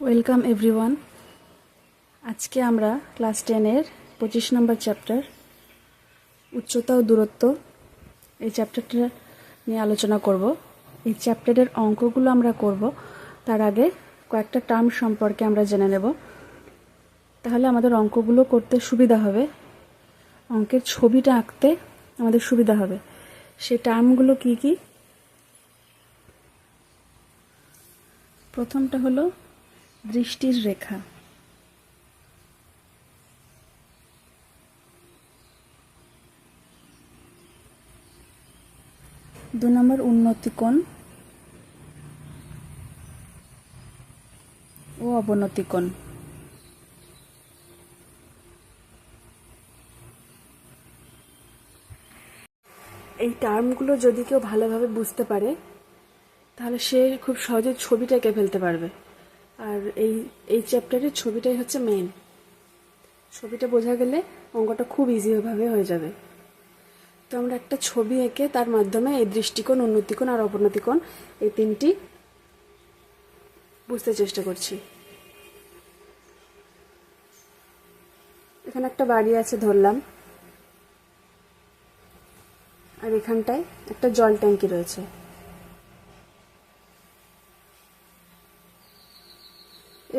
Welcome everyone. আজকে আমরা class 10-এর 25 নম্বর chapter উচ্চতা ও দূরত্ব এই চ্যাপ্টারটা নিয়ে আলোচনা করব। এই চ্যাপ্টারের অঙ্কগুলো আমরা করব, তার আগে কয়েকটা টার্ম সম্পর্কে আমরা জেনে নেব, তাহলে আমাদের অঙ্কগুলো করতে সুবিধা হবে, অঙ্কের ছবিটা আঁকতে আমাদের সুবিধা হবে। সেই টার্মগুলো কি কি? প্রথমটা হলো দৃষ্টির রেখা। দু নম্বর উন্নতি কোণ ও অবনতি কোণ। এই টার্মগুলো যদি কেউ ভালোভাবে বুঝতে পারে তাহলে সে খুব সহজে ছবিটা এঁকে ফেলতে পারবে। আর এই চ্যাপ্টারের ছবিটাই হচ্ছে মেইন। ছবিটা বোঝা গেলে অঙ্কটা খুব ইজিভাবে হয়ে যাবে। তো আমরা একটা ছবি এঁকে তার মাধ্যমে এই দৃষ্টিকোণ, উন্নতিকোণ আর অবনতিকোণ এই তিনটি বুঝতে চেষ্টা করছি। এখানে একটা বাড়ি আছে ধরলাম, আর এখানটায় একটা জল ট্যাঙ্কি রয়েছে।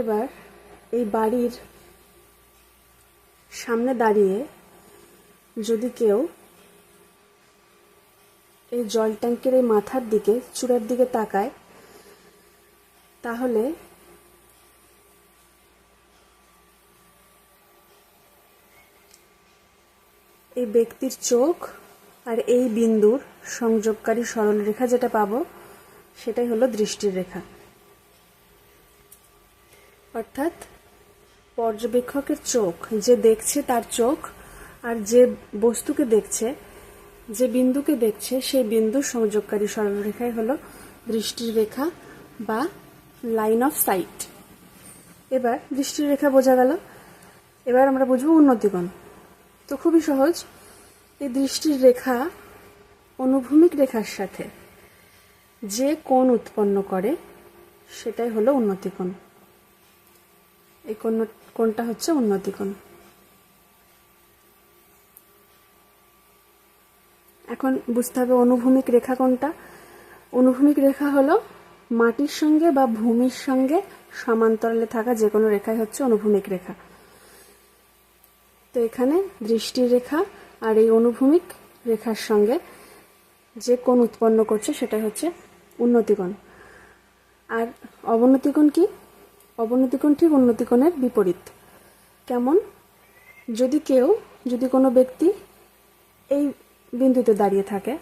এবার এই বাড়ির সামনে দাঁড়িয়ে যদি কেউ এই জল ট্যাঙ্কের এই মাথার দিকে, চূড়ার দিকে তাকায়, তাহলে এই ব্যক্তির চোখ আর এই বিন্দুর সংযোগকারী সরলরেখা যেটা পাবো সেটাই হলো দৃষ্টির রেখা। অর্থাৎ পর্যবেক্ষকের চোখ, যে দেখছে তার চোখ, আর যে বস্তুকে দেখছে, যে বিন্দুকে দেখছে, সেই বিন্দুর সংযোগকারী সরলরেখাই হলো দৃষ্টির রেখা বা লাইন অফ সাইট। এবার দৃষ্টির রেখা বোঝা গেল, এবার আমরা বুঝবো উন্নতিকোণ। তো খুবই সহজ, এই দৃষ্টির রেখা অনুভূমিক রেখার সাথে যে কোণ উৎপন্ন করে সেটাই হলো উন্নতিকোণ। এই কোণটা হচ্ছে উন্নতিকোণ। এখন বুঝতে হবে অনুভূমিক রেখা কোনটা। অনুভূমিক রেখা হলো মাটির সঙ্গে বা ভূমির সঙ্গে সমান্তরালে থাকা যে কোনো রেখাই হচ্ছে অনুভূমিক রেখা। তো এখানে দৃষ্টির রেখা আর এই অনুভূমিক রেখার সঙ্গে যে কোণ উৎপন্ন করছে সেটাই হচ্ছে উন্নতিকোণ। আর অবনতিকোণ কি? অবনতিকোণ ঠিক উন্নতিকোণের বিপরীত। কেমন? যদি কোনো ব্যক্তি এই বিন্দুতে দাঁড়িয়ে থাকে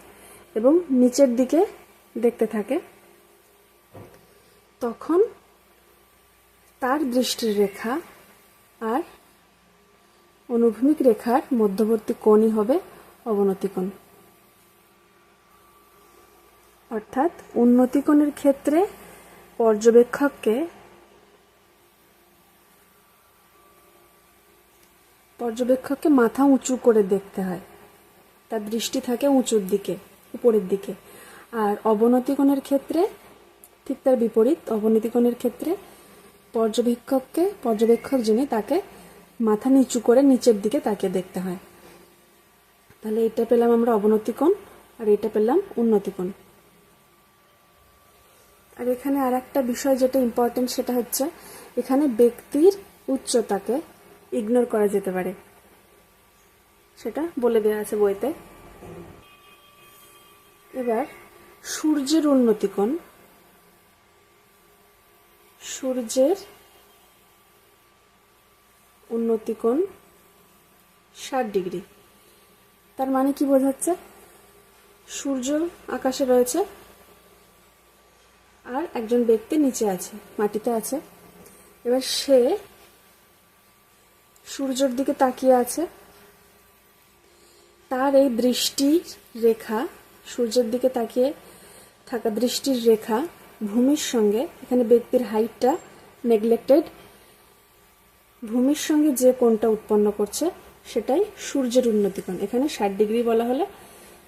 এবং নিচের দিকে দেখতে থাকে, তখন তার দৃষ্টির রেখা আর অনুভূমিক রেখার মধ্যবর্তী কোণই হবে অবনতিকোণ। অর্থাৎ উন্নতিকোণের ক্ষেত্রে পর্যবেক্ষককে মাথা উঁচু করে দেখতে হয়, তার দৃষ্টি থাকে উঁচুর দিকে, উপরের দিকে। আর অবনতিকোণের ক্ষেত্রে ঠিক তার বিপরীত। অবনতিকোণের ক্ষেত্রে পর্যবেক্ষক যিনি, তাকে মাথা নিচু করে নিচের দিকে তাকিয়ে দেখতে হয়। তাহলে এটা পেলাম আমরা অবনতিকোণ, আর এটা পেলাম উন্নতিকোণ। আর এখানে আর একটা বিষয় যেটা ইম্পর্টেন্ট, সেটা হচ্ছে এখানে ব্যক্তির উচ্চতাকে ইগনোর করা যেতে পারে, সেটা বলে দেওয়া আছে বইতে। এবার সূর্যের উন্নতিকোণ, সূর্যের উন্নতিকোণ 60 ডিগ্রি। তার মানে কি বোঝাচ্ছে? সূর্য আকাশে রয়েছে আর একজন ব্যক্তি নিচে আছে, মাটিতে আছে। এবার সে সূর্যের দিকে তাকিয়ে আছে, তার এই দৃষ্টির রেখা, সূর্যের দিকে তাকিয়ে থাকা দৃষ্টির রেখা ভূমির সঙ্গে, এখানে ব্যক্তির হাইটটা নেগলেক্টেড, ভূমির সঙ্গে যে কোণটা উৎপন্ন করছে সেটাই সূর্যের উন্নতিকোণ। এখানে 60 ডিগ্রি বলা হলে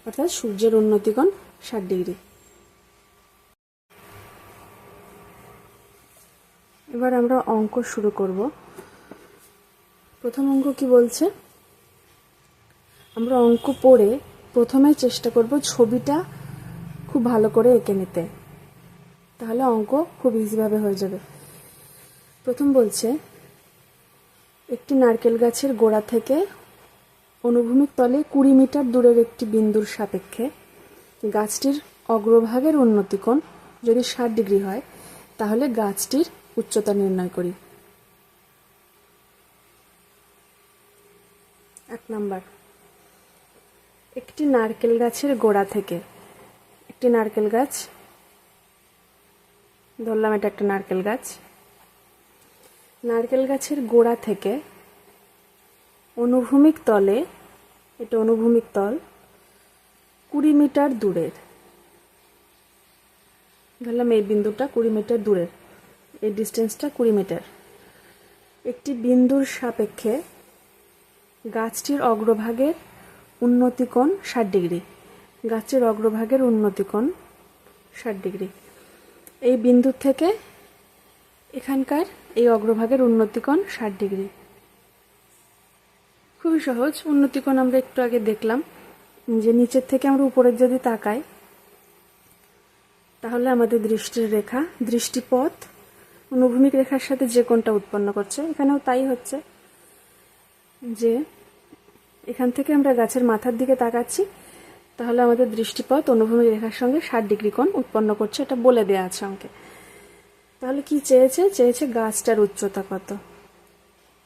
অর্থাৎ সূর্যের উন্নতিকোণ 60 ডিগ্রি। এবার আমরা অঙ্ক শুরু করব। প্রথম অঙ্ক কি বলছে, আমরা অঙ্ক পড়ে প্রথমে চেষ্টা করব ছবিটা খুব ভালো করে এঁকে নিতে, তাহলে অঙ্ক খুব ইজিভাবে হয়ে যাবে। প্রথম বলছে, একটি নারকেল গাছের গোড়া থেকে অনুভূমিক তলে 20 মিটার দূরের একটি বিন্দুর সাপেক্ষে গাছটির অগ্রভাগের উন্নতিকোণ যদি 60 ডিগ্রি হয়, তাহলে গাছটির উচ্চতা নির্ণয় করি। 1 নাম্বার, একটি নারকেল গাছের গোড়া থেকে, একটি নারকেল গাছ ধরলাম, এটা একটা নারকেল গাছ, নারকেল গাছের গোড়া থেকে অনুভূমিক তলে, এটা অনুভূমিক তল, 20 মিটার দূরের, ধরলাম এই বিন্দুটা 20 মিটার দূরের, এই ডিস্টেন্সটা 20 মিটার, একটি বিন্দুর সাপেক্ষে গাছটির অগ্রভাগের উন্নতিকোণ 60 ডিগ্রি, গাছের অগ্রভাগের উন্নতিকোণ 60 ডিগ্রি, এই বিন্দু থেকে এখানকার এই অগ্রভাগের উন্নতিকোণ 60 ডিগ্রি। খুবই সহজ। উন্নতিকোণ আমরা একটু আগে দেখলাম যে নিচের থেকে আমরা উপরের যদি তাকাই, তাহলে আমাদের দৃষ্টির রেখা, দৃষ্টিপথ অনুভূমিক রেখার সাথে যে কোণটা উৎপন্ন করছে, এখানেও তাই হচ্ছে যে এখান থেকে আমরা গাছের মাথার দিকে তাকাচ্ছি, তাহলে আমাদের দৃষ্টিপথ অনুভূমিক রেখার সঙ্গে 60 ডিগ্রি কোণ উৎপন্ন করছে, এটা বলে দেওয়া আছে অঙ্কে। তাহলে কি চেয়েছে? চেয়েছে গাছটার উচ্চতা কত,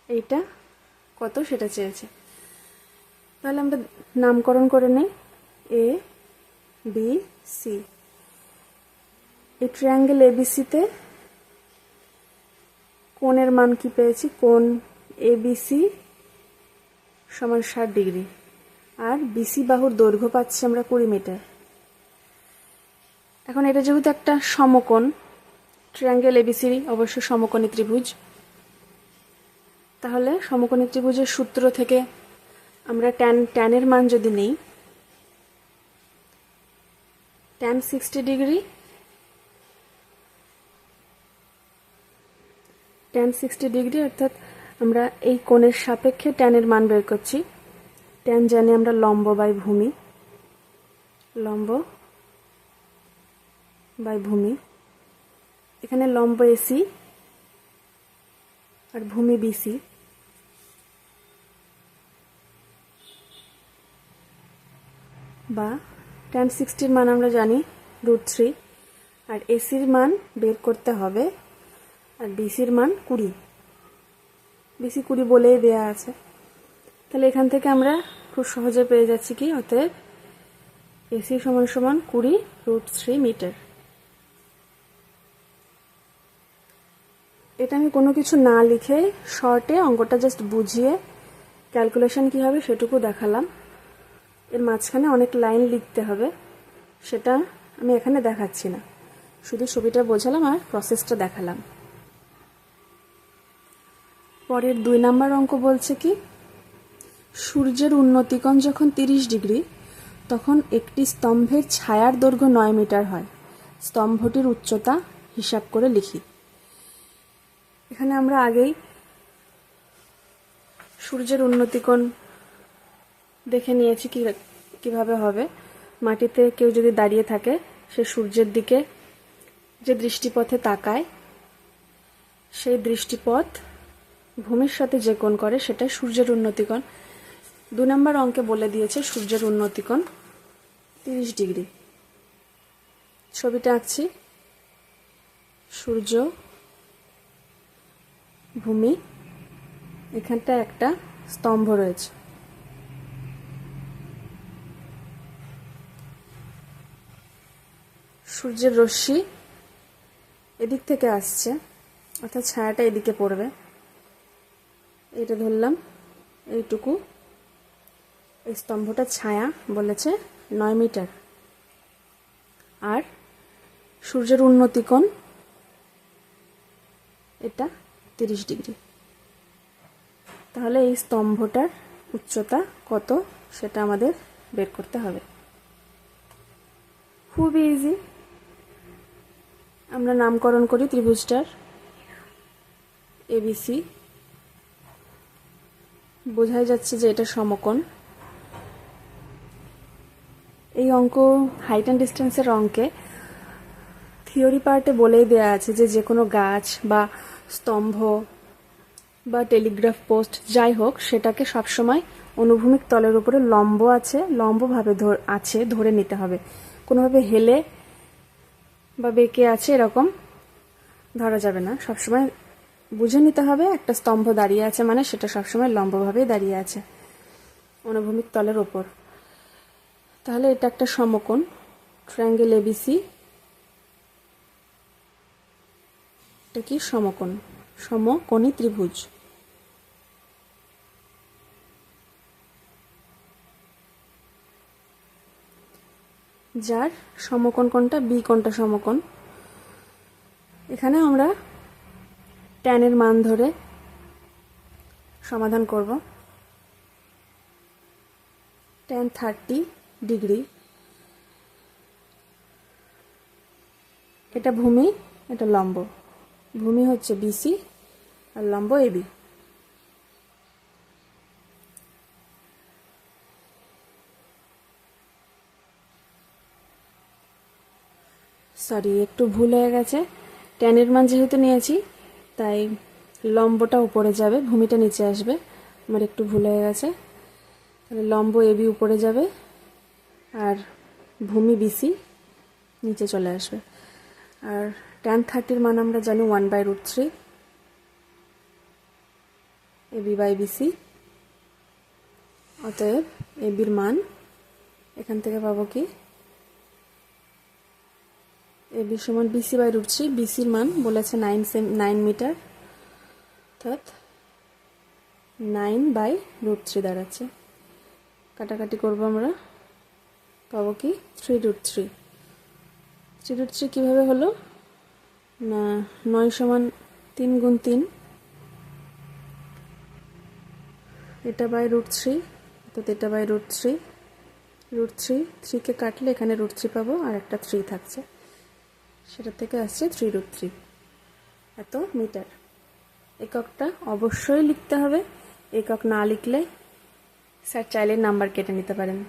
এইটা কত সেটা চেয়েছে। তাহলে আমরা নামকরণ করে নেই, এ বি সি। এই ট্রায়াঙ্গেল এবিসিতে কোণের মান কি পেয়েছি? কোণ এবিসি সমান 60 ডিগ্রি, আর বিসি বাহুর দৈর্ঘ্য পাচ্ছি আমরা 20 মিটার। এখন এটা যেহেতু একটা সমকোণ, ট্রায়াঙ্গেল এবিসি অবশ্য সমকোণী ত্রিভুজ, তাহলে সমকোণী ত্রিভুজের সূত্র থেকে আমরা ট্যানের মান যদি নেই, ট্যান 60 ডিগ্রি, ট্যান 60 ডিগ্রি অর্থাৎ আমরা এই কোণের সাপেক্ষে ট্যানের মান বের করছি। ট্যান জানি আমরা লম্ব বাই ভূমি, লম্ব বাই ভূমি, এখানে লম্ব এসি আর ভূমি বিসি, বা ট্যান 60-র মান আমরা জানি √3, আর এসির মান বের করতে হবে, আর বিসির মান 20, বিসি 20 বলেই দেয়া আছে। তাহলে এখান থেকে আমরা খুব সহজে পেয়ে যাচ্ছি কি, অতএব এসি সমান সমান 20 √3 মিটার। এটা আমি কোনো কিছু না লিখে শর্টে অঙ্কটা জাস্ট বুঝিয়ে ক্যালকুলেশন কি হবে সেটুকু দেখালাম। এর মাঝখানে অনেক লাইন লিখতে হবে, সেটা আমি এখানে দেখাচ্ছি না, শুধু ছবিটা বোঝালাম আর প্রসেসটা দেখালাম। পরের 2 নাম্বার অঙ্ক বলছে কি, সূর্যের উন্নতিকোণ যখন 30 ডিগ্রি, তখন একটি স্তম্ভের ছায়ার দৈর্ঘ্য 9 মিটার হয়, স্তম্ভটির উচ্চতা হিসাব করে লিখি। এখানে আমরা আগেই সূর্যের উন্নতিকোণ দেখে নিয়েছি কিভাবে হবে। মাটিতে কেউ যদি দাঁড়িয়ে থাকে, সে সূর্যের দিকে যে দৃষ্টিপথে তাকায়, সেই দৃষ্টিপথ ভূমির সাথে যে কোণ করে সেটাই সূর্যের উন্নতিকোণ। 2 নম্বর অঙ্কে বলে দিয়েছে সূর্যের উন্নতিকোণ 30 ডিগ্রি। ছবিটা আঁকছি, সূর্য, ভূমি, এখানটা একটা স্তম্ভ রয়েছে, সূর্যের রশ্মি এদিক থেকে আসছে, অর্থাৎ ছায়াটা এদিকে পড়বে, এটা ধরলাম এইটুকু, এই স্তম্ভটা ছায়া বলেছে 9 মিটার, আর সূর্যের উন্নতিকোণ এটা 30 ডিগ্রি। তাহলে এই স্তম্ভটার উচ্চতা কত সেটা আমাদের বের করতে হবে। খুবই ইজি। আমরা নামকরণ করি ত্রিভুজটার, এবিসি, বোঝাই যাচ্ছে যে এটা সমকোণ। এই অঙ্ক হাইট অ্যান্ড ডিস্টেন্সের অঙ্কে থিওরি পার্টে বলেই দেয়া আছে যে যে কোনো গাছ বা স্তম্ভ বা টেলিগ্রাফ পোস্ট যাই হোক সেটাকে সবসময় অনুভূমিক তলের উপরে লম্বভাবে আছে ধরে নিতে হবে। কোনোভাবে হেলে বা বেঁকে আছে এরকম ধরা যাবে না, সবসময় বুঝে নিতে হবে একটা স্তম্ভ দাঁড়িয়ে আছে মানে সেটা সবসময় লম্বভাবেই দাঁড়িয়ে আছে অনুভূমিক তলের ওপর। তাহলে এটা একটা সমকোণ, ট্রায়াঙ্গেল এবিসি। এটা কি সমকোণ, সমকোণী ত্রিভুজ। যার সমকোণ কোণটা বি কোণটা সমকোণ। এখানে আমরা ট্যানের মান ধরে সমাধান করব। ট্যান 30 ডিগ্রি, এটা ভূমি, এটা লম্ব। ভূমি হচ্ছে বিসি আর লম্ব এবি। সরি, একটু ভুল হয়ে গেছে। ট্যানের মান যেহেতু নিয়েছি তাই লম্বটা উপরে যাবে, ভূমিটা নিচে আসবে। আমার একটু ভুল হয়ে গেছে। তাহলে লম্ব এবি উপরে যাবে আর ভূমি বিসি নিচে চলে আসবে। আর ট্যান 30 মান আমরা জানি 1/√3 এবি বাই বিসি। অতএব এবির মান এখান থেকে পাবো কি, এবি সমান BC/√3। বিসির মান বলেছে 9 মিটার, অর্থাৎ 9/√3 দাঁড়াচ্ছে। কাটাকাটি করবো আমরা, পাবো কি 3√3। 3√3 কীভাবে হলো না, 9 সমান 3 গুণ 3, এটা /√3, অর্থাৎ এটা /√3। √3, 3কে কাটলে এখানে √3 পাবো আর একটা 3 থাকছে, সেটা থেকে আসছে 3√3 এত মিটার। এককটা অবশ্যই লিখতে হবে, একক না লিখলে স্যার চাইলে নাম্বার কেটে নিতে পারেন।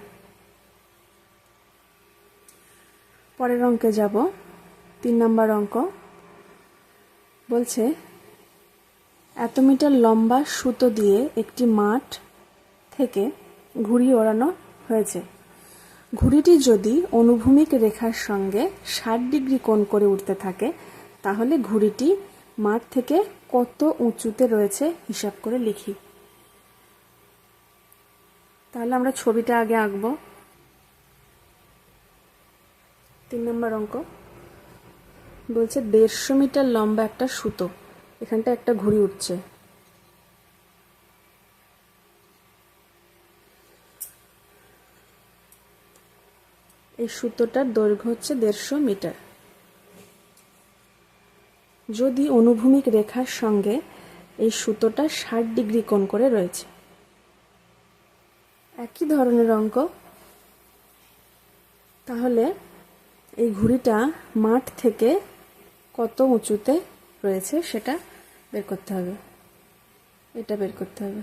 পরের অঙ্কে যাব, 3 নম্বর অঙ্ক। বলছে এত মিটার লম্বা সুতো দিয়ে একটি মাঠ থেকে ঘুড়ি ওড়ানো হয়েছে। ঘুড়িটি যদি অনুভূমিক রেখার সঙ্গে 60 ডিগ্রি কোণ করে উঠতে থাকে তাহলে ঘুড়িটি মাঠ থেকে কত উঁচুতে রয়েছে হিসাব করে লিখি। তাহলে আমরা ছবিটা আগে আঁকবো। 3 নম্বর অঙ্ক বলছে 150 মিটার লম্বা একটা সুতো, এখানটা একটা ঘুড়ি উঠছে। এই সুতোটার দৈর্ঘ্য হচ্ছে 150 মিটার। যদি অনুভূমিক রেখার সঙ্গে এই সুতোটা 60 ডিগ্রি কোণ করে রয়েছে। একই ধরনের অঙ্ক, তাহলে এই ঘুড়িটা মাঠ থেকে কত উঁচুতে রয়েছে সেটা বের করতে হবে, এটা বের করতে হবে।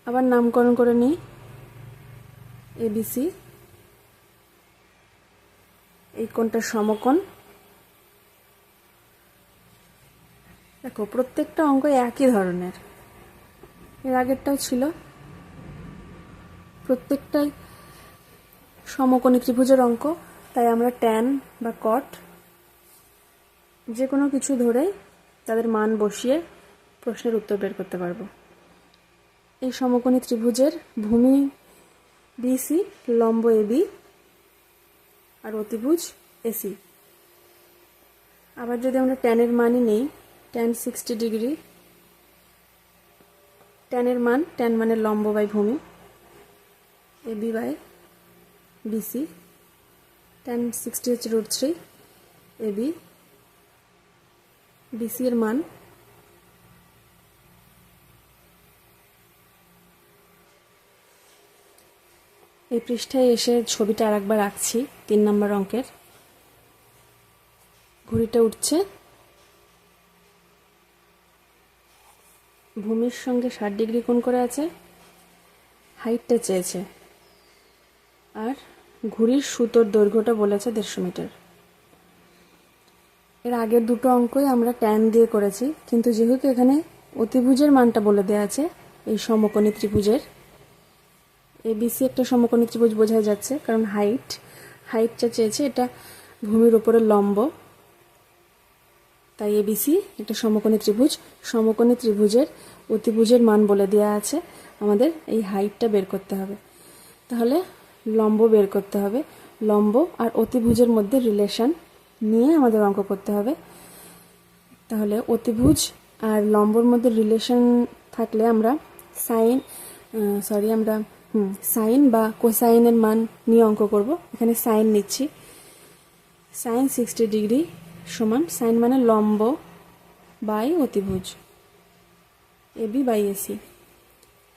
আবার নামকরণ করে নিই, এবিসি, এই কোণটা সমকোণ। দেখো প্রত্যেকটা অঙ্ক একই ধরনের, এর আগেরটাও ছিল, প্রত্যেকটাই সমকোণী ত্রিভুজের অঙ্ক। তাই আমরা ট্যান বা কট যে কোনো কিছু ধরে তাদের মান বসিয়ে প্রশ্নের উত্তর বের করতে পারবো। এই সমকোণী ত্রিভুজের ভূমি বিসি, লম্ব এবি আর অতিভুজ এসি। আবার যদি আমরা ট্যানের মানই নেই, ট্যান 60 ডিগ্রি, ট্যানের মান, ট্যান মানে লম্ব বাই ভূমি, এবি বাই বিসি। ট্যান 60 হচ্ছে √3 এবি, বিসি এর মান এই পৃষ্ঠায় এসে ছবিটা আরেকবার আঁকছি। 3 নম্বর অঙ্কের ঘুড়িটা উঠছে, ভূমির সঙ্গে 60 ডিগ্রি কোণ করে আছে, হাইটটা চেয়েছে, আর ঘুড়ির সুতোর দৈর্ঘ্যটা বলেছে 150 মিটার। এর আগের দুটো অঙ্কই আমরা ট্যান দিয়ে করেছি, কিন্তু যেহেতু এখানে অতিভুজের মানটা বলে দেওয়া আছে এই সমকোণী ত্রিভুজের, এবিসি একটা সমকোণী ত্রিভুজ বোঝাই যাচ্ছে, কারণ হাইটটা চেয়েছে, এটা ভূমির উপরে লম্ব, তাই এবিসি একটা সমকোণী ত্রিভুজ। সমকোণী ত্রিভুজের অতিভুজের মান বলে দেওয়া আছে, আমাদের এই হাইটটা বের করতে হবে। তাহলে লম্ব বের করতে হবে, লম্ব আর অতিভুজের মধ্যে রিলেশন নিয়ে আমাদের অঙ্ক করতে হবে। তাহলে অতিভুজ আর লম্বর মধ্যে রিলেশন থাকলে আমরা সাইন বা কোসাইনের মান নিয়ে অঙ্ক করব। এখানে সাইন নিচ্ছি, সাইন 60 ডিগ্রি সমান, সাইন মানে লম্ব বাই অতিভুজ, এবি বাই এসি।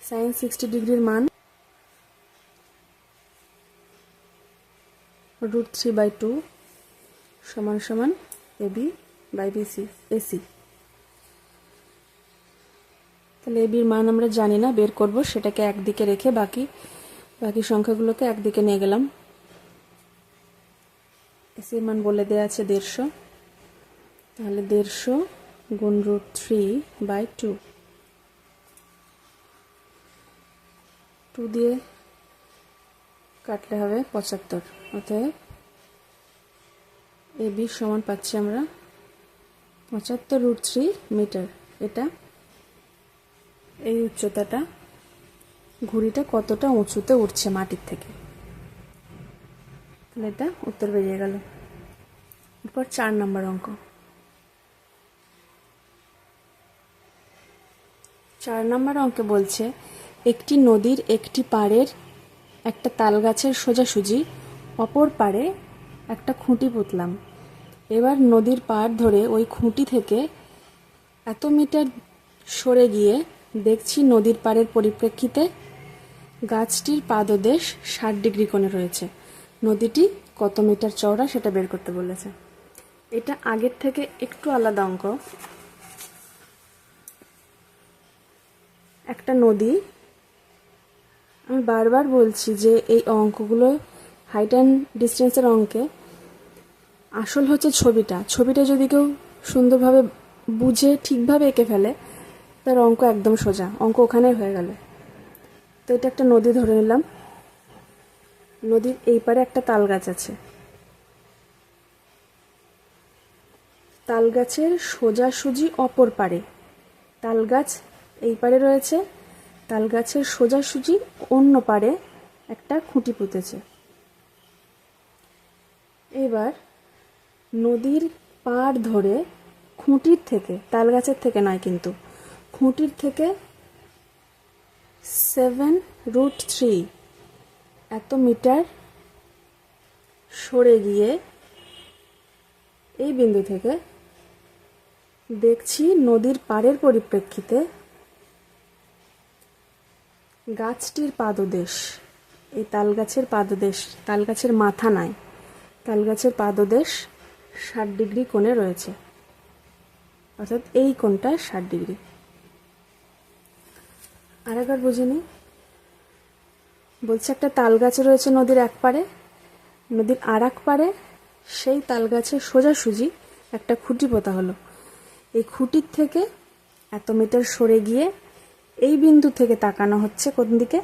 সাইন 60 ডিগ্রির মান √3/2 সমান সমান এবি বাই বিসি এসি। তাহলে এবির মান আমরা জানি না, বের করব, সেটাকে একদিকে রেখে বাকি সংখ্যাগুলোকে একদিকে নিয়ে গেলাম। এসির মান বলে দেওয়া আছে 150, তাহলে 150 গুণ √3/2, 2 দিয়ে কাটলে হবে 75, অতএব এবি সমান পাচ্ছি আমরা 75√3 মিটার। এটা এই উচ্চতাটা, ঘুড়িটা কতটা উঁচুতে উঠছে মাটির থেকে, তাহলে এটা উত্তর বেরিয়ে গেল। এরপর 4 নম্বর অঙ্ক। 4 নম্বর অঙ্কে বলছে একটি নদীর একটি পাড়ের একটা তাল গাছের সোজাসুজি, অপর পাড়ে একটা খুঁটি পুঁতলাম। এবার নদীর পাড় ধরে ওই খুঁটি থেকে এত মিটার সরে গিয়ে দেখছি নদীর পাড়ের পরিপ্রেক্ষিতে গাছটির পাদদেশ 60 ডিগ্রি কোণে রয়েছে। নদীটি কত মিটার চওড়া সেটা বের করতে বলেছে। এটা আগের থেকে একটু আলাদা অঙ্ক। একটা নদী, আমি বারবার বলছি যে এই অঙ্কগুলো হাইট অ্যান্ড ডিস্টেন্সের অঙ্কে আসল হচ্ছে ছবিটা যদি কেউ সুন্দরভাবে বুঝে ঠিকভাবে এঁকে ফেলে, তার অঙ্ক একদম সোজা, অঙ্ক ওখানেই হয়ে গেল। তো এটা একটা নদী ধরে নিলাম, নদীর এই পারে একটা তাল গাছ আছে, তাল গাছের সোজাসুজি অপর পারে, তাল গাছ এই পারে রয়েছে, তাল গাছের সোজাসুজি অন্য পারে একটা খুঁটি পুঁতেছে। এবার নদীর পাড় ধরে খুঁটির থেকে, তাল গাছের থেকে নয় কিন্তু, খুঁটির থেকে 7√3 এত মিটার সরে গিয়ে এই বিন্দু থেকে দেখছি নদীর পাড়ের পরিপ্রেক্ষিতে গাছটির পাদদেশ, এই তাল গাছের পাদদেশ, তাল গাছের মাথা নয়, তাল গাছের পাদদেশ 60 ডিগ্রি কোণে রয়েছে, অর্থাৎ এই কোণটা 60 ডিগ্রি। আরেকবার বুঝে নিই। বলছে একটা তাল গাছ রয়েছে নদীর এক পারে, নদীর আর এক পারে সেই তাল গাছের সোজাসুজি একটা খুঁটি পোঁতা হলো। এই খুঁটির থেকে এত মিটার সরে গিয়ে এই বিন্দু থেকে তাকানো হচ্ছে কোন দিকে?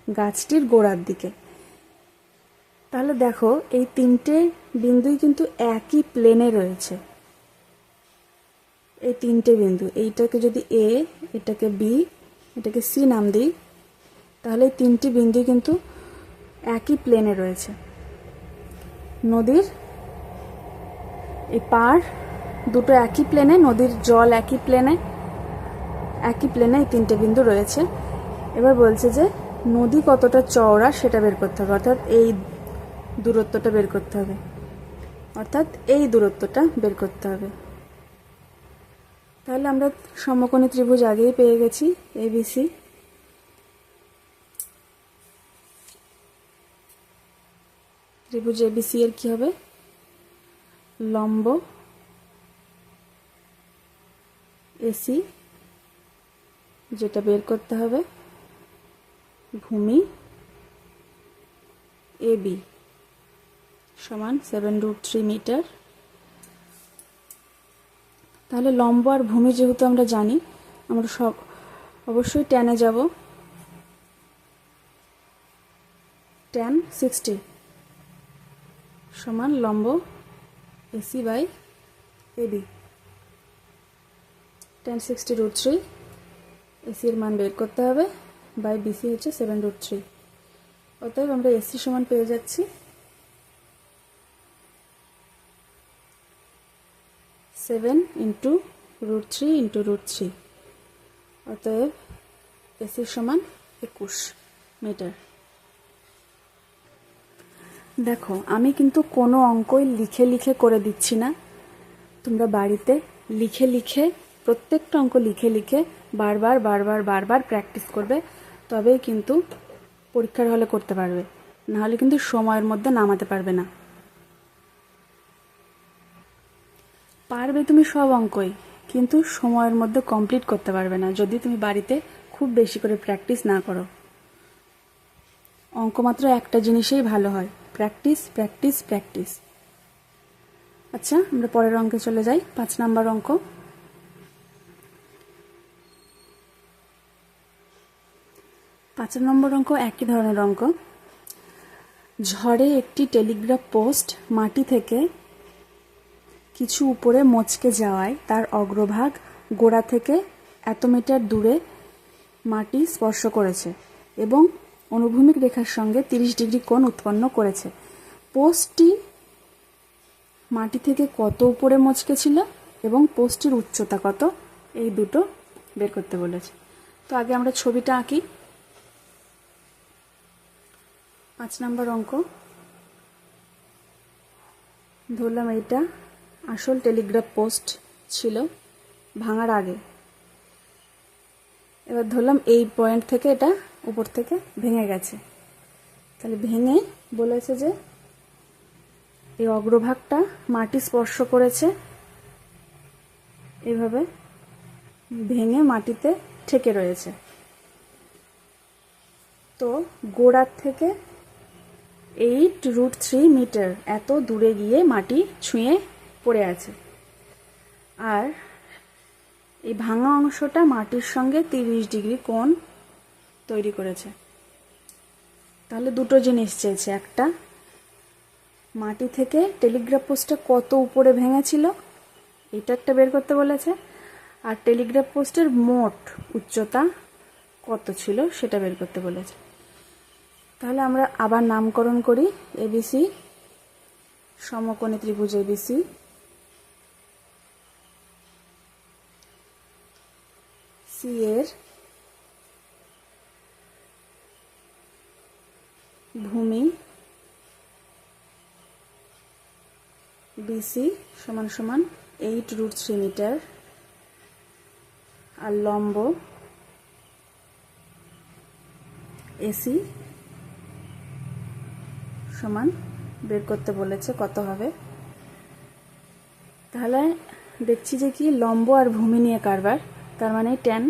গাছটির গোড়ার দিকে। তাহলে দেখো এই তিনটে বিন্দুই কিন্তু একই প্লেনে রয়েছে। এই তিনটে বিন্দু, এইটাকে যদি এ, এটাকে বি, এটাকে সি নাম দিই, তাহলে এই তিনটি বিন্দু কিন্তু একই প্লেনে রয়েছে। নদীর এই পাড় দুটো একই প্লেনে, নদীর জল একই প্লেনে, এই তিনটে বিন্দু রয়েছে। এবার বলছে যে নদী কতটা চওড়া সেটা বের করতে হবে, অর্থাৎ এই দূরত্বটা বের করতে হবে, তাহলে আমরা সমকোণী ত্রিভুজ আগেই পেয়ে গেছি, এবিসি। ত্রিভুজ এবিসি এর কি হবে? লম্ব এসি যেটা বের করতে হবে ভূমি AB সমান 7√3 মিটার। তাহলে লম্ব আর ভূমি যেহেতু আমরা জানি, আমরা সব অবশ্যই ট্যানে যাব। tan 60 সমান লম্ব AC by AB। tan 60√3 AC এর মান বের করতে হবে, বাই BC হচ্ছে 7√3। অতএব আমরা AC সমান পেয়ে যাচ্ছি 7 × √3 × √3। অতএব AC সমান 21 মিটার। দেখো, আমি কিন্তু কোনো অঙ্কই লিখে লিখে করে দিচ্ছি না। তোমরা বাড়িতে লিখে লিখে, প্রত্যেকটা অঙ্ক লিখে লিখে বারবার বারবার বারবার প্র্যাকটিস করবে, তবেই কিন্তু পরীক্ষার হলে করতে পারবে। নাহলে কিন্তু সময়ের মধ্যে নামাতে পারবে না। পারবে তুমি সব অঙ্কই, কিন্তু সময়ের মধ্যে কমপ্লিট করতে পারবে না যদি তুমি বাড়িতে খুব বেশি করে প্র্যাকটিস না করো। অঙ্ক মাত্র একটা জিনিসেই ভালো হয়, প্র্যাকটিস প্র্যাকটিস প্র্যাকটিস। আচ্ছা, আমরা পরের অঙ্কে চলে যাই। 5 নম্বর অঙ্ক। পাঁচ নম্বর অঙ্ক একই ধরনের অঙ্ক। ঝড়ে একটি টেলিগ্রাফ পোস্ট মাটি থেকে কিছু উপরে মচকে যাওয়ায় তার অগ্রভাগ গোড়া থেকে এত মিটার দূরে মাটি স্পর্শ করেছে এবং অনুভূমিক রেখার সঙ্গে 30 ডিগ্রি কোণ উৎপন্ন করেছে। পোস্টটি মাটি থেকে কত উপরে মচকে ছিল এবং পোস্টটির উচ্চতা কত, এই দুটো বের করতে বলেছে। তো আগে আমরা ছবিটা আঁকি। 5 নম্বর অঙ্ক। ধরলাম এইটা আসল টেলিগ্রাফ পোস্ট ছিল ভাঙার আগে। এবার ধরলাম এই পয়েন্ট থেকে এটা উপর থেকে ভেঙে গেছে। তাহলে ভেঙে বলেছে যে এই অগ্রভাগটা মাটি স্পর্শ করেছে, এইভাবে ভেঙে মাটিতে ঠেকে রয়েছে। তো গোড়ার থেকে 8√3 মিটার এত দূরে গিয়ে মাটি ছুঁয়ে পড়ে আছে, আর এই ভাঙা অংশটা মাটির সঙ্গে 30 ডিগ্রি কোণ তৈরি করেছে। তাহলে দুটো জিনিস চেয়েছে, একটা মাটি থেকে টেলিগ্রাফ পোস্টটা কত উপরে ভেঙেছিল এটা একটা বের করতে বলেছে, আর টেলিগ্রাফ পোস্টের মোট উচ্চতা কত ছিল সেটা বের করতে বলেছে। তাহলে আমরা আবার নামকরণ করি। ABC সমকোণী ত্রিভুজ ABC, C এর ভূমি BC সমান সমান 8√3 মিটার, আর লম্ব AC সমান বের করতে বলেছে কত হবে। তাহলে দেখছি যে কি লম্ব আর ভূমি নিয়ে কারবার, তার মানে tan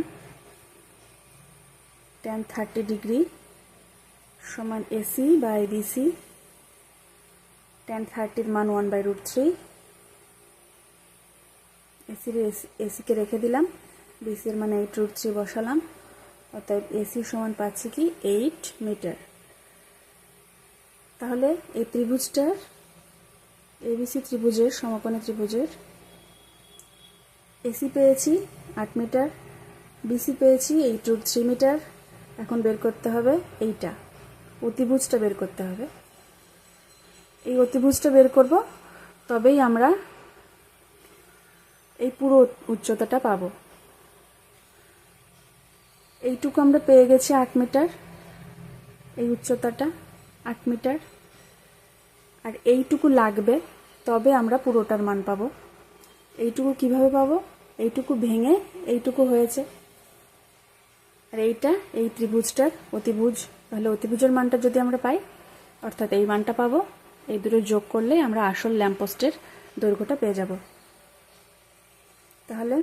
30 ডিগ্রি সমান AC বাই BC। tan 30 মান 1/√3। AC কে রেখে দিলাম, BC এর মানে 8√3 বসালাম। অর্থাৎ AC সমান পাচ্ছি কি 8 মিটার। তাহলে এই ত্রিভুজটার ABC ত্রিভুজের সমকোণী ত্রিভুজের AC পেয়েছি 8 মিটার, BC পেয়েছি 8√3 মিটার। এখন বের করতে হবে এইটা, অতিভুজটা বের করতে হবে। এই অতিভুজটা বের করব, তবেই আমরা এই পুরো উচ্চতাটা পাব। এইটুকু আমরা পেয়ে গেছি 8 মিটার, এই উচ্চতাটা 8 মিটার, আর এইটুকু লাগবে, তবে আমরা পুরোটার মান পাব। এইটুকু কিভাবে পাবো? এইটুকু ভেঙে এইটুকু হয়েছে, আর এইটা এই ত্রিভুজটার অতিভুজ। তাহলে অতিভুজের মানটা যদি আমরা পাই, অর্থাৎ এই মানটা পাবো, এই দুটো যোগ করলে আমরা আসল ল্যাম্পপোস্টের দৈর্ঘ্যটা পেয়ে যাব। তাহলে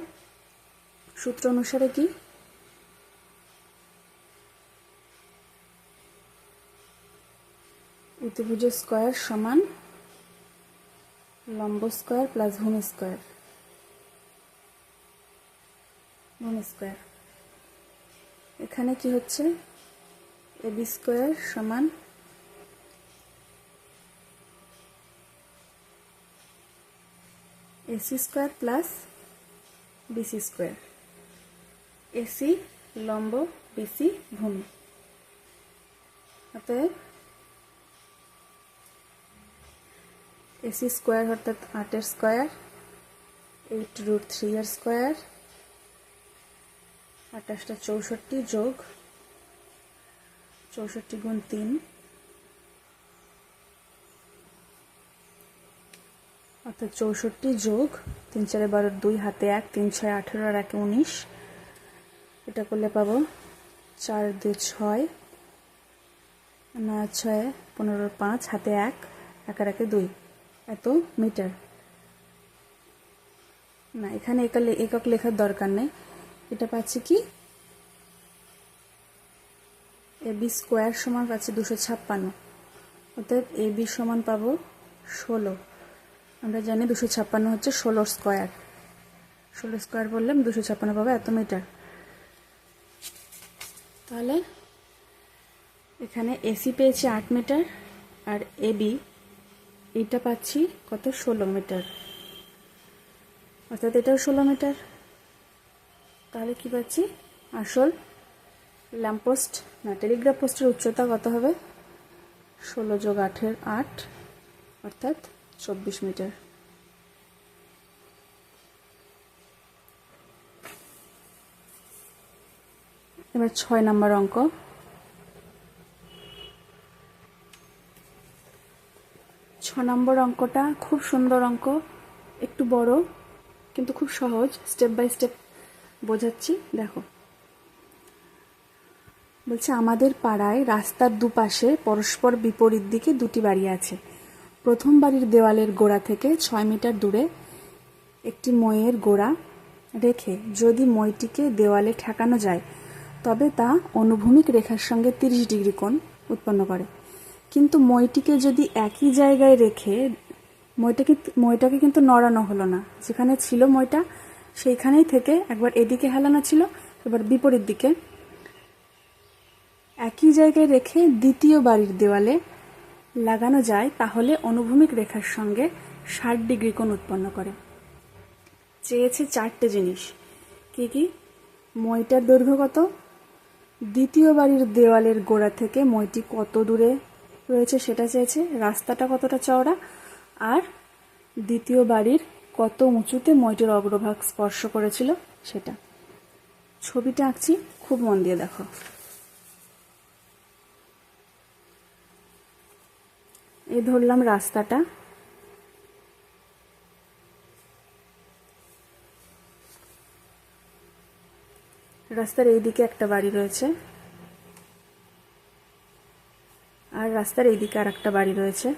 সূত্র অনুসারে কি অতিভুজ স্কয়ার সমান লম্ব স্কয়ার প্লাস ভূমি স্কয়ার। এখানে কি হচ্ছে, এবি স্কয়ার সমান AC square plus BC square. AC লম্ব, বিসি ভূমি। অতএব এসি স্কয়ার অর্থাৎ 8 স্কয়ার, 8√3 স্কয়ার, 28টা 64 যোগ 64 গুণ 3 অর্থাৎ 64 যোগ 3 4 12 2 হাতে 1 3 6 18 আর 1 19। এটা করলে পাবো 4 2 6 9 6 15 5 হাতে 1 1 আর 1 2 এত মিটার। না, এখানে একক লেখার দরকার নেই। এটা পাচ্ছি কি, এবি স্কয়ার সমান পাচ্ছি 256। অতএব এবি সমান পাবো 16। আমরা জানি 256 হচ্ছে 16 স্কয়ার। 16 স্কয়ার বললাম 256 পাবো এত মিটার। তাহলে এখানে এসি পেয়েছি 8 মিটার আর এবি এইটা পাচ্ছি কত, 16 মিটার। অর্থাৎ এটাও 16 মিটার। তাহলে কি পাচ্ছি, আসল ল্যাম্পপোস্ট না টেলিগ্রাফ পোস্টের উচ্চতা কত হবে, 16 যোগ 8 8 অর্থাৎ 24 মিটার। এবার 6 নম্বর অঙ্ক। 6 নম্বর অঙ্কটা খুব সুন্দর অঙ্ক, একটু বড় কিন্তু খুব সহজ। স্টেপ বাই স্টেপ বোঝাচ্ছি, দেখো। বলছে আমাদের পাড়ায় রাস্তার দুপাশে পরস্পর বিপরীত দিকে দুটি বাড়ি আছে। প্রথম বাড়ির দেওয়ালের গোড়া থেকে 6 মিটার দূরে একটি মইয়ের গোড়া রেখে যদি মইটিকে দেওয়ালে ঠেকানো যায় তবে তা অনুভূমিক রেখার সঙ্গে 30 ডিগ্রি কোণ উৎপন্ন করে। কিন্তু মইটিকে যদি একই জায়গায় রেখে, মইটাকে কিন্তু নড়ানো হলো না, যেখানে ছিল মইটা সেইখানেই থেকে একবার এদিকে হেলানো ছিল, এবার বিপরীত দিকে একই জায়গায় রেখে দ্বিতীয় বাড়ির দেওয়ালে লাগানো যায় তাহলে অনুভূমিক রেখার সঙ্গে 60 ডিগ্রি কোণ উৎপন্ন করে। চেয়েছে 4টে জিনিস। কি কি? মইটার দৈর্ঘ্য কত, দ্বিতীয় বাড়ির দেওয়ালের গোড়া থেকে মইটি কত দূরে রয়েছে সেটা চেয়েছে, রাস্তাটা কতটা চওড়া, আর দ্বিতীয় বাড়ির কত উঁচুতে মইটির অগ্রভাগ স্পর্শ করেছিল সেটা। ছবিটা আঁকছি, খুব মন দিয়ে দেখো। এই ধরলাম রাস্তাটা, রাস্তার এইদিকে একটা বাড়ি রয়েছে আর রাস্তার এইদিকে আর একটা বাড়ি রয়েছে।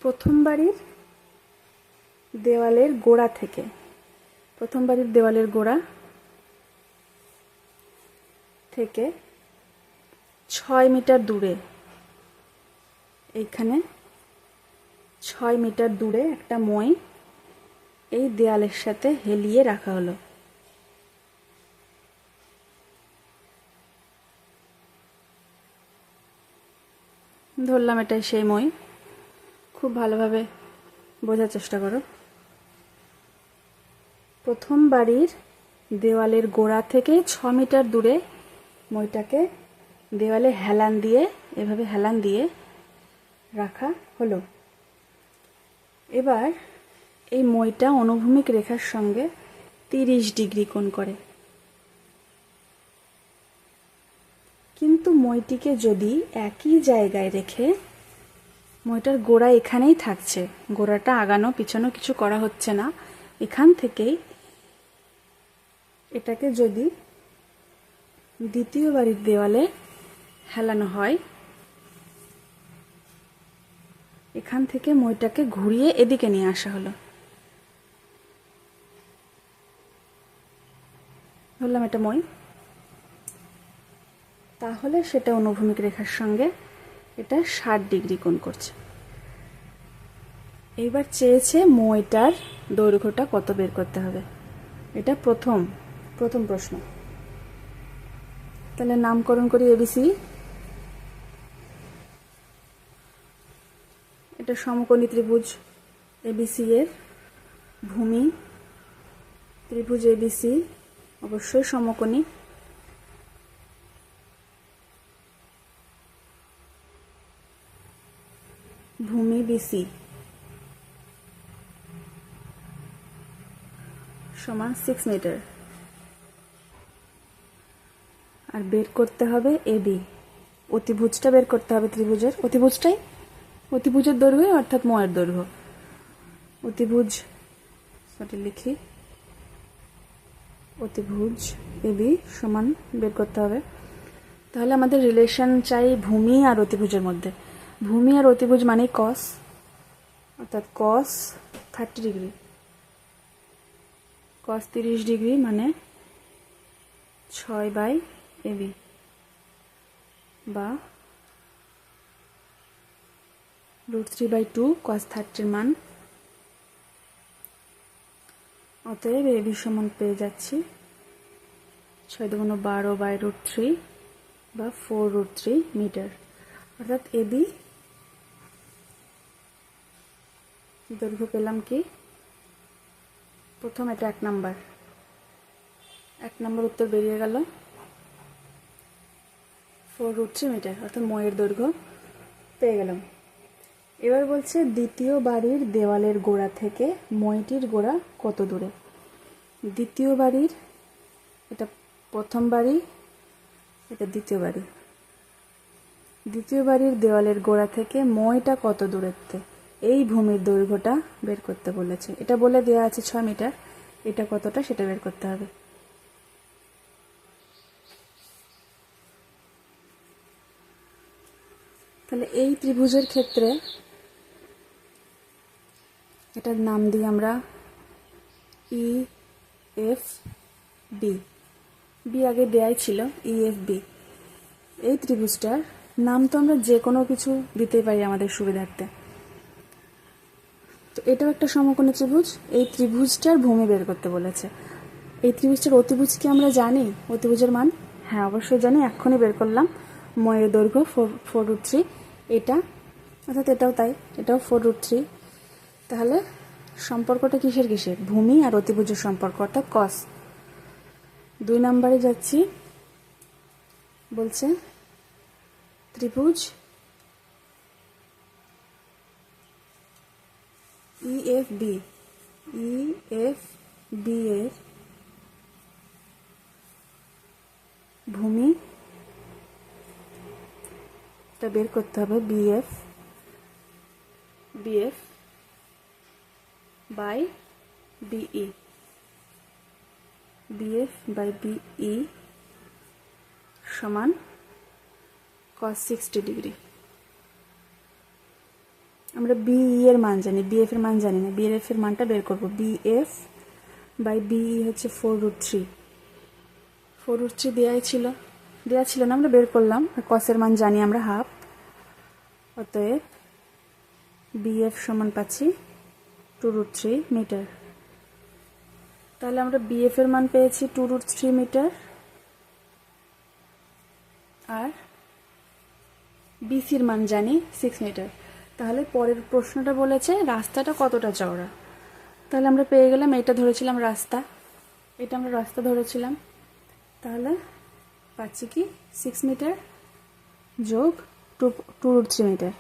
প্রথম বাড়ির দেওয়ালের গোড়া থেকে, প্রথম বাড়ির দেওয়ালের গোড়া থেকে 6 মিটার দূরে, এইখানে 6 মিটার দূরে একটা মই এই দেয়ালের সাথে হেলিয়ে রাখা হলো। ধরলাম এটাই সেই মই। খুব ভালোভাবে বোঝার চেষ্টা করো। প্রথম বাড়ির দেওয়ালের গোড়া থেকে 6 মিটার দূরে মইটাকে দেওয়ালে হেলান দিয়ে, এভাবে হেলান দিয়ে রাখা হলো। এবার এই মইটা অনুভূমিক রেখার সঙ্গে 30 ডিগ্রি কোণ করে। কিন্তু মইটিকে যদি একই জায়গায় রেখে, মইটার গোড়া এখানেই থাকছে, গোড়াটা আগানো পিছানো কিছু করা হচ্ছে না, এখান থেকেই এটাকে যদি দ্বিতীয় বাড়ির দেওয়ালে হেলানো হয়, এখান থেকে মইটাকে ঘুরিয়ে এদিকে নিয়ে আসা হলো। ধরলাম এটা মই। তাহলে সেটা অনুভূমিক রেখার সঙ্গে এটা 60 ডিগ্রি কোণ করছে। এইবার চেয়েছে মইটার দৈর্ঘ্যটা কত বের করতে হবে। এটা প্রথম প্রশ্ন। তাহলে নামকরণ করি এবিসি। এটা সমকোণী ত্রিভুজ এবিসি এর ভূমি। ত্রিভুজ এবিসি অবশ্যই সমকোণী। ভূমি বিসি সমান 6 মিটার। আর বের করতে হবে এবি, অতিভুজটা বের করতে হবে ত্রিভুজের। অতিভুজের দৈর্ঘ্য অর্থাৎ ময়ের দৈর্ঘ্য। অতিভুজ লিখি, অতিভুজ এবি সমান বের করতে হবে। তাহলে আমাদের রিলেশন চাই ভূমি আর অতিভুজের মধ্যে। ভূমি আর অতিভুজ মানে কস, অর্থাৎ কস 30 ডিগ্রি, কস 30 ডিগ্রি মানে 6/AB বা √3/2 cos 30 মান। অতএব এবি সমান পেয়ে যাচ্ছি 6 × 12/√3 বা 4√3 মিটার। অর্থাৎ এবি দৈর্ঘ্য পেলাম কি, প্রথম এটা 1 নাম্বার উত্তর বেরিয়ে গেল 4√3 মিটার, অর্থাৎ ময়ের দৈর্ঘ্য পেয়ে গেলাম। এবার বলছে দ্বিতীয় বাড়ির দেওয়ালের গোড়া থেকে মইটির গোড়া কত দূরে। দ্বিতীয় বাড়ির, এটা প্রথম বাড়ি, এটা দ্বিতীয় বাড়ি। দ্বিতীয় বাড়ির দেওয়ালের গোড়া থেকে মইটা কত দূরত্বে, এই ভূমির দৈর্ঘ্যটা বের করতে বলেছে। এটা বলে দেওয়া আছে 6 মিটার, এটা কতটা সেটা বের করতে হবে। তাহলে এই ত্রিভুজের ক্ষেত্রে এটার নাম দিই আমরা EFB। বি আগে দেয়াই ছিল, EFB। এই ত্রিভুজটার নাম তো আমরা যে কোনো কিছু দিতে পারি আমাদের সুবিধার্থে। তো এটাও একটা সমকোণী ত্রিভুজ। এই ত্রিভুজটার ভূমি বের করতে বলেছে। এই ত্রিভুজটার অতিভুজ কি আমরা জানি? অতিভুজের মান হ্যাঁ অবশ্যই জানি, এক্ষুনি বের করলাম। ময়ের দৈর্ঘ্য 4√3, এটা অর্থাৎ এটাও তাই, এটাও 4√3। তাহলে সম্পর্কটা কিসের? ভূমি আর অতিভুজের সম্পর্ক, অর্থাৎ কস। 2 নম্বরে যাচ্ছি, বলছে ত্রিভুজ EFB এর ভূমি টা বের করতে হবে BF by BE। BF by BE সমান cos 60 ডিগ্রি। আমরা BE এর মান জানি, BF এর মান জানি না। BF এর মানটা বের করব। BF by BE হচ্ছে 4√3 দেয়া ছিল না, আমরা বের করলাম। আর cos এর মান জানি আমরা হাফ, অতএব BF সমান পাচ্ছি 2√3 মিটার। তাহলে আমরা BF এর মান পেয়েছি 2√3 মিটার, আর BC এর মান জানি 6 মিটার। তাহলে পরের প্রশ্নটা বলেছে রাস্তাটা কতটা চওড়া। তাহলে আমরা পেয়ে গেলাম, এটা ধরেছিলাম রাস্তা, এটা আমরা রাস্তা ধরেছিলাম। তাহলে পাচ্ছি কি 6 মিটার যোগ 2√3 মিটার,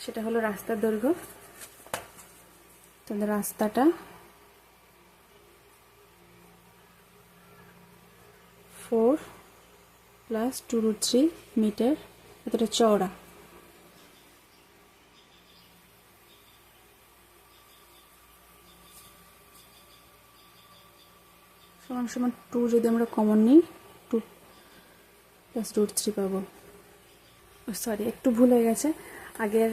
সেটা হলো রাস্তার দৈর্ঘ্য। তাহলে রাস্তাটা 4 + 2√3 মিটার, এতটা চওড়া। সমান 2 যদি আমরা কমন নিই, 2 + √3 পাবো। সরি, একটু ভুল হয়ে গেছে, আগের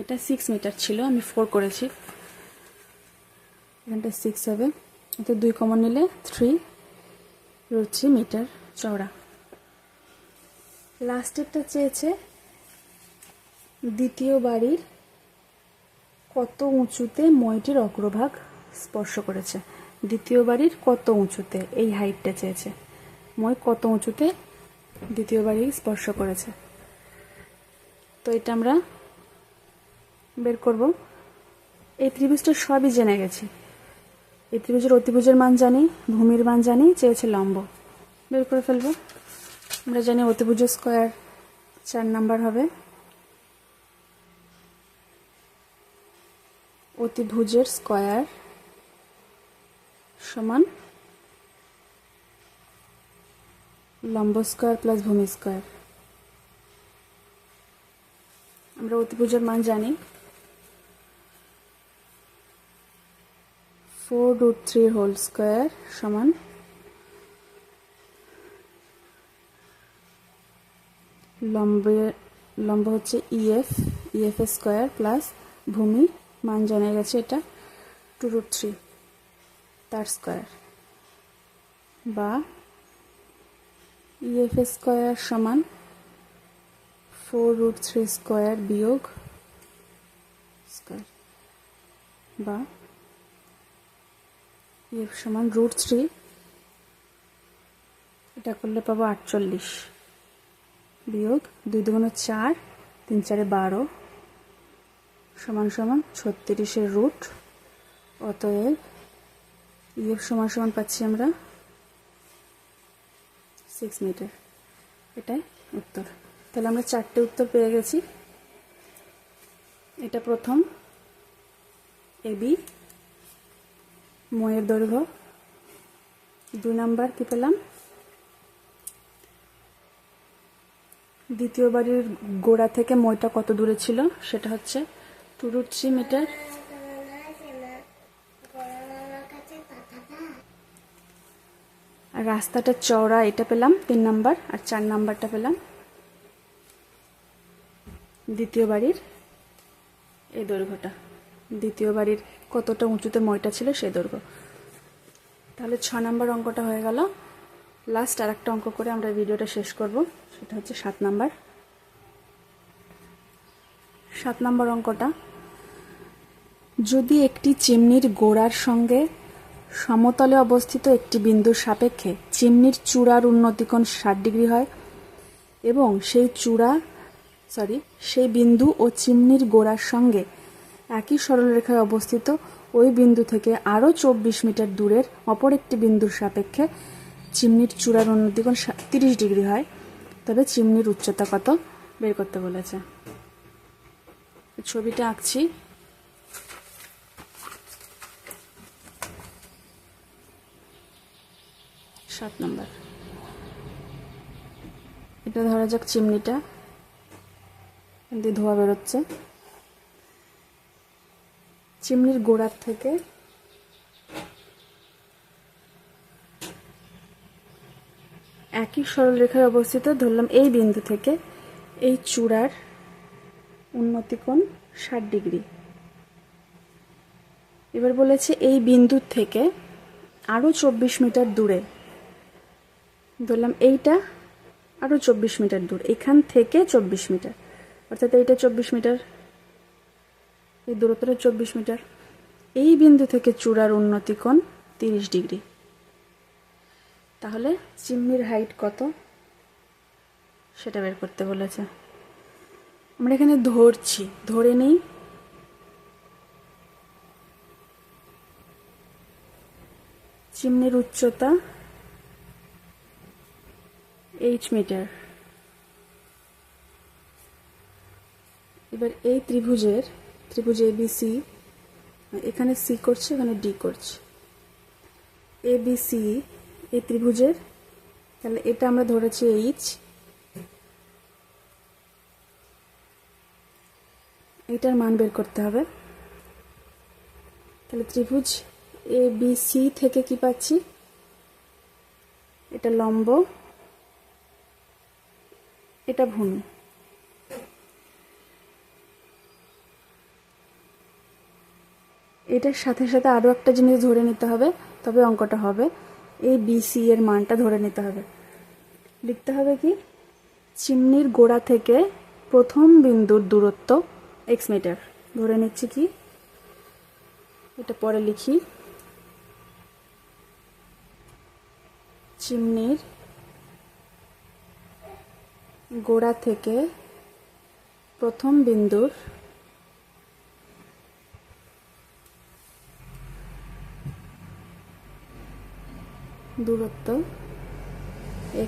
এটা 6 মিটার ছিল, আমি 4 করেছি, এখানটা 6 হবে। এতে 2 কমন নিলে 3√3 মিটার চওড়া। লাস্টেরটা চেয়েছে দ্বিতীয় বাড়ির কত উঁচুতে মইটির অগ্রভাগ স্পর্শ করেছে। দ্বিতীয় বাড়ির কত উঁচুতে, এই হাইটটা চেয়েছে। মই কত উঁচুতে দ্বিতীয় বাড়ি স্পর্শ করেছে। তো এটা আমরা বের করব। এই ত্রিভুজটা সবই জেনে গেছি। এই ত্রিভুজের অতিভুজের মান জানি, ভূমির মান জানি, চেয়েছে লম্ব। বের করে ফেলব। আমরা জানি অতিভুজ স্কয়ার 4 নাম্বার হবে। অতিভুজের স্কয়ার সমান লম্ব স্কয়ার প্লাস ভূমি স্কয়ার। আমরা অতিভুজের মান জানি 4√3 হোল স্কয়ার সমান লম্ব হচ্ছে EF স্কয়ার প্লাস ভূমি মান জানা গেছে এটা 2√3 তার স্কয়ার, বা EF স্কয়ার সমান 4√3 স্কয়ার বিয়োগ স্কয়ার, বা EF সমান √3, এটা করলে পাবো 48 বিয়োগ 2 দুগুণে 4, 3 4 12 সমান সমান 36 রুট। অতএব EF সমান সমান পাচ্ছি আমরা 6 মিটার। এটাই উত্তর। তাহলে আমরা 4টে উত্তর পেয়ে গেছি। এটা প্রথম AB মইয়ের দৈর্ঘ্য। 2 নাম্বার কি পেলাম, দ্বিতীয় বাড়ির গোড়া থেকে মইটা কত দূরে ছিল, সেটা হচ্ছে 2√3 মিটার। আর রাস্তাটা চওড়া, এটা পেলাম 3 নাম্বার। আর 4 নাম্বারটা পেলাম দ্বিতীয় বাড়ির এই দৈর্ঘ্যটা, দ্বিতীয় বাড়ির কতটা উঁচুতে মইটা ছিল সেই দৈর্ঘ্য। তাহলে 6 নাম্বার অঙ্কটা হয়ে গেল। লাস্ট আর একটা অঙ্ক করে আমরা ভিডিওটা শেষ করব, সেটা হচ্ছে 7 নাম্বার। 7 নাম্বার অঙ্কটা, যদি একটি চিমনির গোড়ার সঙ্গে সমতলে অবস্থিত একটি বিন্দুর সাপেক্ষে চিমনির চূড়ার উন্নতিকোণ 60 ডিগ্রি হয় এবং সেই বিন্দু ও চিমনির গোড়ার সঙ্গে একই সরলরেখায় অবস্থিত ওই বিন্দু থেকে আরও 24 মিটার দূরের অপর একটি বিন্দুর সাপেক্ষে চিমনির চূড়ার উন্নতিকোণ 30 ডিগ্রি হয়, তবে চিমনির উচ্চতা কত বের করতে বলেছে। ছবিটা আঁকছি। সাত নাম্বার, এটা ধরা যাক চিমনিটা, ধোঁয়া বেরোচ্ছে। চিমনির গোড়ার থেকে একই সরলরেখায় অবস্থিত ধরলাম এই বিন্দু থেকে এই চূড়ার উন্নতিকোণ 60 ডিগ্রি। এবার বলেছে এই বিন্দু থেকে আরও 24 মিটার দূরে, ধরলাম এইটা আরও 24 মিটার দূর, এখান থেকে 24 মিটার, অর্থাৎ এইটা 24 মিটার, এই দূরত্বটা 24 মিটার। এই বিন্দু থেকে চূড়ার উন্নতিকোণ 30 ডিগ্রি। তাহলে চিমনির হাইট কত সেটা বের করতে বলেছে। আমরা এখানে ধরছি, ধরে নেই চিমনির উচ্চতা h মিটার। এবার এই ত্রিভুজ ABC, এখানে C করছে, এখানে D করছে, ABC এই ত্রিভুজের, তাহলে এটা আমরা ধরেছি H, এটার মান বের করতে হবে। তাহলে ত্রিভুজ ABC থেকে কি পাচ্ছি, এটা লম্ব, এটা ভূমি। এটার সাথে সাথে আরও একটা জিনিস ধরে নিতে হবে, তবে অঙ্কটা হবে। এই BC এর মানটা ধরে নিতে হবে। লিখতে হবে কি, চিমনির গোড়া থেকে প্রথম বিন্দুর দূরত্ব x মিটার। ধরে নিচ্ছি কি, এটা পরে লিখি। চিমনির গোড়া থেকে প্রথম বিন্দুর দূরত্ব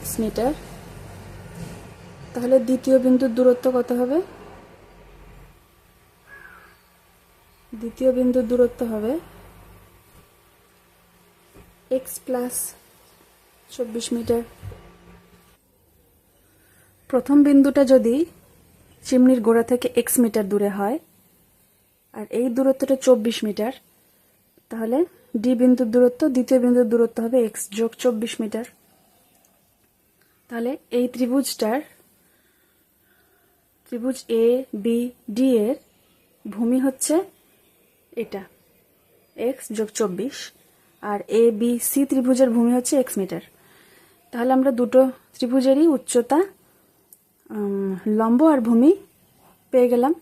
x মিটার। তাহলে দ্বিতীয় বিন্দুর দূরত্ব কত হবে? দ্বিতীয় বিন্দুর দূরত্ব হবে x প্লাস 24 মিটার। প্রথম বিন্দুটা যদি চিমনির গোড়া থেকে x মিটার দূরে হয় আর এই দূরত্বটা 24 মিটার, তাহলে ডি বিন্দুর দূরত্ব দ্বিতীয় বিন্দুর দূরত্ব হবে x যোগ 24 মিটার। তাহলে এই ত্রিভুজ এ বি ডি এর ভূমি হচ্ছে এটা x যোগ 24, আর এ বি সি ত্রিভুজের ভূমি হচ্ছে x মিটার। তাহলে আমরা দুটো ত্রিভুজেরই উচ্চতা, লম্ব আর ভূমি পেয়ে গেলাম।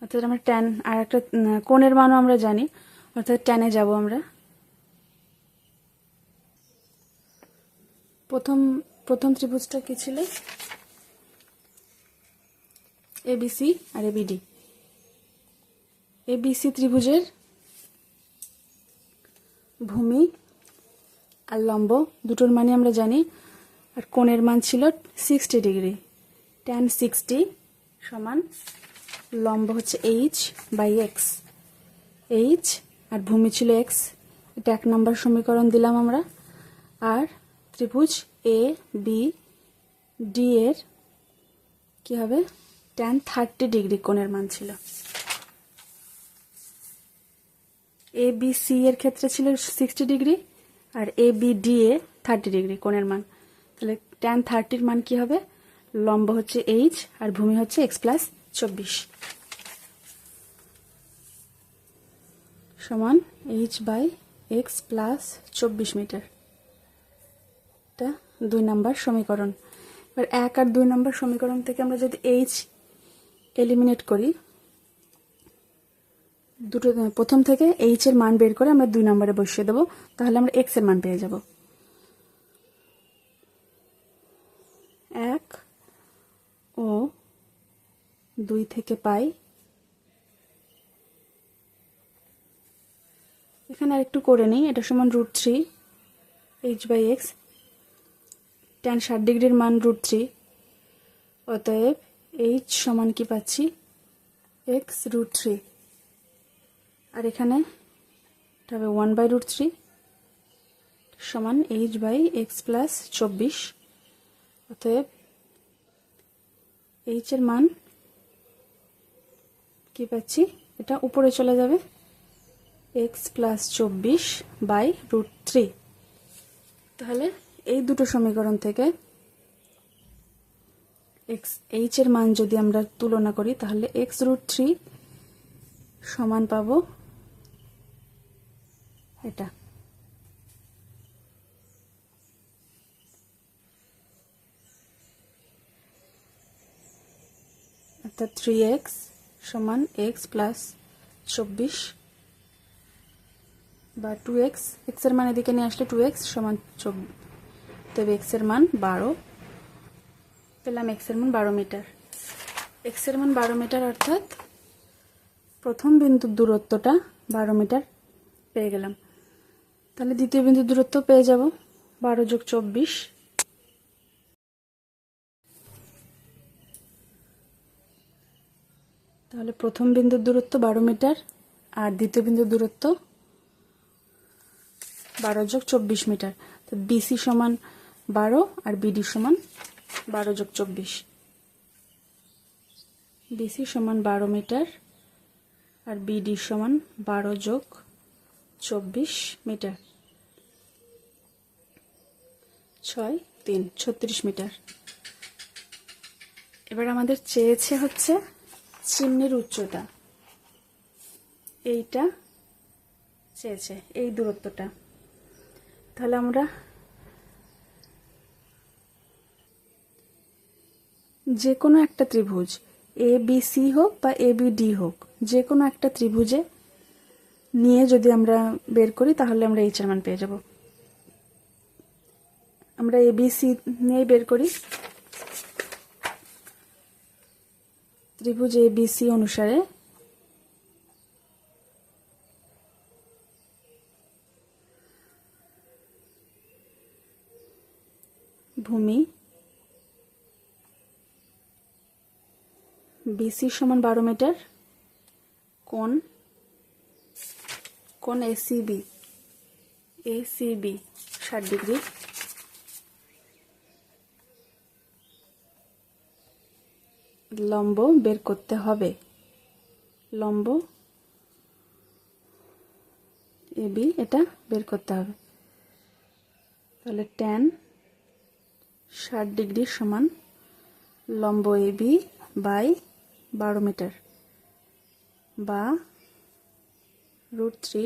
অর্থাৎ আমরা ট্যান আর একটা কোণের মানও আমরা জানি, অর্থাৎ ট্যানে যাব আমরা। প্রথম ত্রিভুজটা কি ছিল? এবিসি আর এবিডি। এবিসি ত্রিভুজের ভূমি আর লম্ব দুটোর মানে আমরা জানি, আর কোণের মান ছিল 60 ডিগ্রি। tan 60 সমান লম্ব হচ্ছে h/x, h আর ভূমি ছিল x। এটা 1 নম্বর সমীকরণ দিলাম আমরা। আর ত্রিভুজ এ বি ডি এর কি হবে? tan 30 ডিগ্রি কোণের মান ছিল। এ বি সি এর ক্ষেত্রে ছিল 60 ডিগ্রি আর এ বি ডি এ 30 ডিগ্রি কোণের মান। তাহলে tan 30 মান কি হবে? লম্ব হচ্ছে h আর ভূমি হচ্ছে x প্লাস 24 সমান h/x প্লাস 24 মিটার। এটা 2 নম্বর সমীকরণ। এবার 1 আর 2 নম্বর সমীকরণ থেকে আমরা যদি h এলিমিনেট করি, দুটো প্রথম থেকে h এর মান বের করে আমরা 2 নম্বরে বসিয়ে দেবো, তাহলে আমরা x এর মান পেয়ে যাব। 1 ও 2 থেকে পাই, এখানে আর একটু করে নিই। এটা সমান √3 h/x। tan 60 ডিগ্রির মান √3, অতএব h সমান কি পাচ্ছি? x √3। আর এখানে এটা হবে 1/√3 সমান h/x প্লাস 24। অতএব h এর মান কি পাচ্ছি? এটা উপরে চলে যাবে, x প্লাস 24/√3। তাহলে এই দুটো সমীকরণ থেকে h এর মান যদি আমরা তুলনা করি, তাহলে x √3 সমান পাবো এটা। অর্থাৎ 3x সমান x প্লাস 24 বা 2x, x এর মান এদিকে নিয়ে আসলে 2x সমান 24, তবে x এর মান 12 পেলাম। x এর মান 12 মিটার। x এর মান 12 মিটার, অর্থাৎ প্রথম বিন্দুর দূরত্বটা 12 মিটার পেয়ে গেলাম। তাহলে দ্বিতীয় বিন্দুর দূরত্ব পেয়ে যাব 12 যোগ 24। তাহলে প্রথম বিন্দুর দূরত্ব 12 মিটার আর দ্বিতীয় বিন্দুর দূরত্ব 12 যোগ 24 মিটার। তো বিসি সমান 12 আর বিডি সমান 12 যোগ 24। বিসি সমান 12 মিটার আর বিডি সমান 12 যোগ 24 মিটার। 6 3 36 মিটার। এবার আমাদের চেয়েছে হচ্ছে চিমনির উচ্চতা, এইটা চেয়েছে, এই দূরত্বটা। তাহলে আমরা যে কোনো একটা ত্রিভুজ এ বি সি হোক বা এ বি ডি হোক, যে কোনো একটা ত্রিভুজে নিয়ে যদি আমরা বের করি তাহলে আমরা এইচ এর মান পেয়ে যাব। আমরা এ বি সি নিয়ে বের করি। ত্রিভুজ এ বি সি অনুসারে ভূমি বিসি সমান 12 মিটার, কোণ এসিবি 60 ডিগ্রি, লম্ব বের করতে হবে। লম্ব এবি এটা বের করতে হবে। তাহলে tan 60 ডিগ্রি সমান লম্ব এবি বাই 12 মিটার বা √3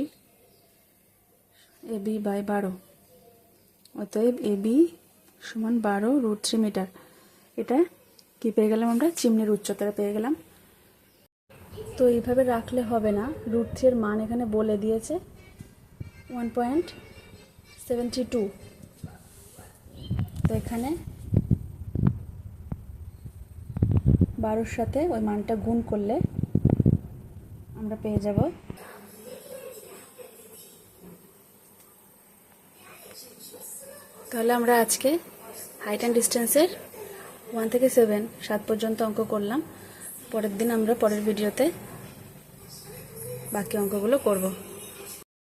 এবি বাই 12। অতএব এবি সমান 12 √3 মিটার। এটা কি পেয়ে গেলাম আমরা? চিমনির উচ্চতা পেয়ে গেলাম। তো এইভাবে রাখলে হবে না, √3 এর মান এখানে বলে দিয়েছে 1.72। তো এখানে 12-র সাথে ওই মানটা গুণ করলে আমরা পেয়ে যাব তাহলে আমরা আজকে হাইট অ্যান্ড ডিস্টেন্সের 1 থেকে 7 পর্যন্ত অঙ্ক করলাম। পরের দিন আমরা পরের ভিডিওতে বাকি অঙ্কগুলো করব।